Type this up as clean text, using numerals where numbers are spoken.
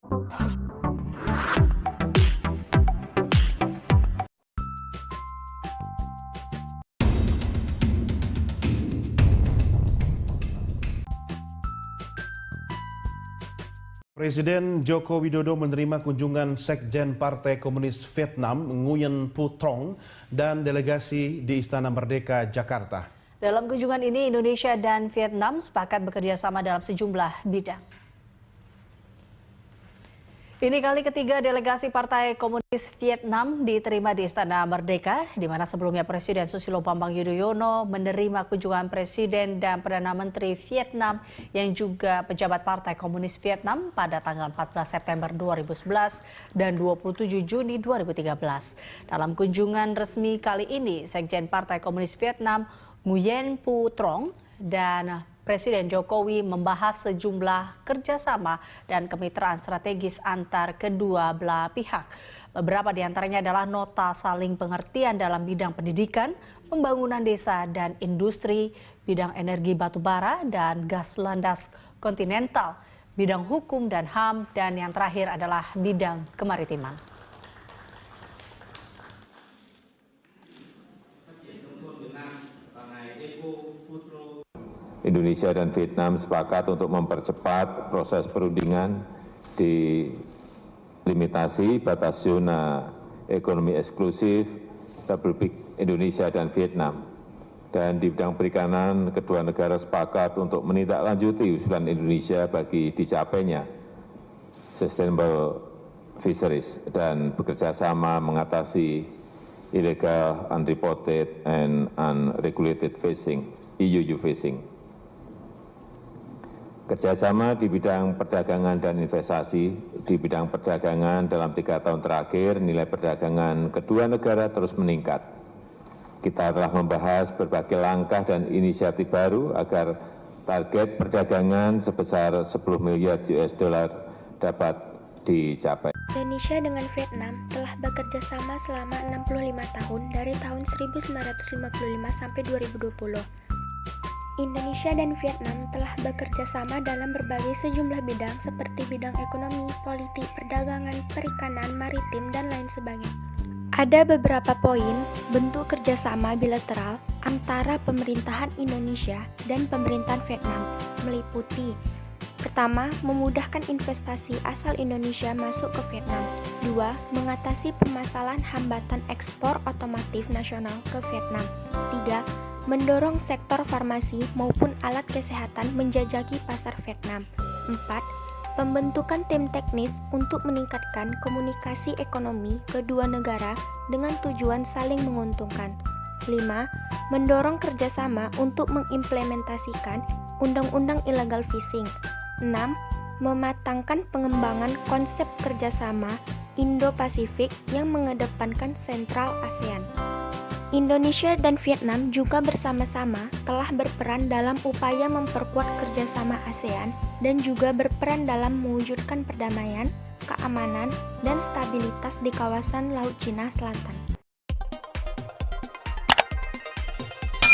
Presiden Joko Widodo menerima kunjungan Sekjen Partai Komunis Vietnam Nguyen Phu Trong dan delegasi di Istana Merdeka, Jakarta. Dalam kunjungan ini, Indonesia dan Vietnam sepakat bekerja sama dalam sejumlah bidang. Ini kali ketiga delegasi Partai Komunis Vietnam diterima di Istana Merdeka, di mana sebelumnya Presiden Susilo Bambang Yudhoyono menerima kunjungan Presiden dan Perdana Menteri Vietnam yang juga pejabat Partai Komunis Vietnam pada tanggal 14 September 2011 dan 27 Juni 2013. Dalam kunjungan resmi kali ini, Sekjen Partai Komunis Vietnam Nguyen Phu Trong dan Presiden Jokowi membahas sejumlah kerjasama dan kemitraan strategis antar kedua belah pihak. Beberapa di antaranya adalah nota saling pengertian dalam bidang pendidikan, pembangunan desa dan industri, bidang energi batubara dan gas landas kontinental, bidang hukum dan HAM, dan yang terakhir adalah bidang kemaritiman. Indonesia dan Vietnam sepakat untuk mempercepat proses perundingan di limitasi batas zona ekonomi eksklusif Republik Indonesia dan Vietnam. Dan di bidang perikanan, kedua negara sepakat untuk menindaklanjuti usulan Indonesia bagi dicapainya sustainable fisheries dan bekerjasama mengatasi illegal, unreported, and unregulated fishing, IUU fishing. Kerjasama di bidang perdagangan dan investasi. Di bidang perdagangan dalam 3 tahun terakhir, nilai perdagangan kedua negara terus meningkat. Kita telah membahas berbagai langkah dan inisiatif baru agar target perdagangan sebesar 10 miliar US dollar dapat dicapai. Indonesia dengan Vietnam telah bekerja sama selama 65 tahun dari tahun 1955 sampai 2020. Indonesia dan Vietnam telah bekerja sama dalam berbagai sejumlah bidang seperti bidang ekonomi, politik, perdagangan, perikanan, maritim, dan lain sebagainya. Ada beberapa poin bentuk kerjasama bilateral antara pemerintahan Indonesia dan pemerintahan Vietnam, meliputi: pertama, memudahkan investasi asal Indonesia masuk ke Vietnam. 2. Mengatasi permasalahan hambatan ekspor otomotif nasional ke Vietnam. 3. Mendorong sektor farmasi maupun alat kesehatan menjajaki pasar Vietnam. 4. Pembentukan tim teknis untuk meningkatkan komunikasi ekonomi kedua negara dengan tujuan saling menguntungkan. 5. Mendorong kerjasama untuk mengimplementasikan Undang-Undang Illegal Fishing. 6. Mematangkan pengembangan konsep kerjasama Indo-Pasifik yang mengedepankan Sentral ASEAN. Indonesia dan Vietnam juga bersama-sama telah berperan dalam upaya memperkuat kerjasama ASEAN dan juga berperan dalam mewujudkan perdamaian, keamanan, dan stabilitas di kawasan Laut Cina Selatan.